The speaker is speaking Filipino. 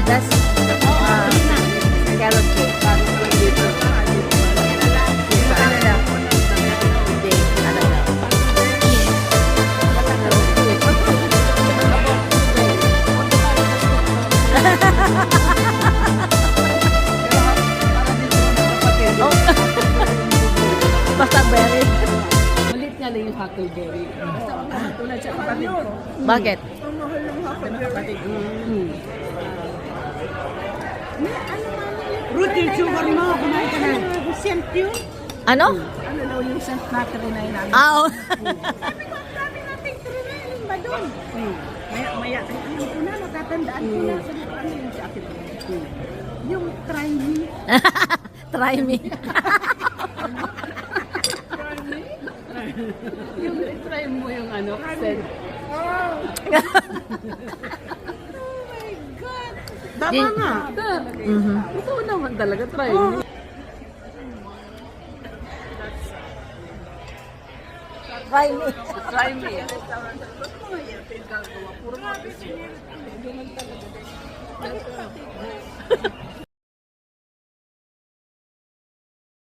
that's carrot cake. Hindi, ano daw? Oh. Basta berry. Malit nga lang yung huckleberry. Tulad sa kapatid ko. Bakit? Kapatid ko. Root yung sugar mo, kumain ka na. Scent yun. Ano? Ano daw yung St. Catherine namin? Ah, oh. Sabi ko, ang dami nating trinayin ba doon? Maya, ay alam ko na, natatandaan ko na. Sabi ko, ano yung sa akin? Yung try me. Try me. Yung try mo yung ano, scent. Tama nga. Mhm. Ito naman talaga, try mo. Try me. Try me. Puro mga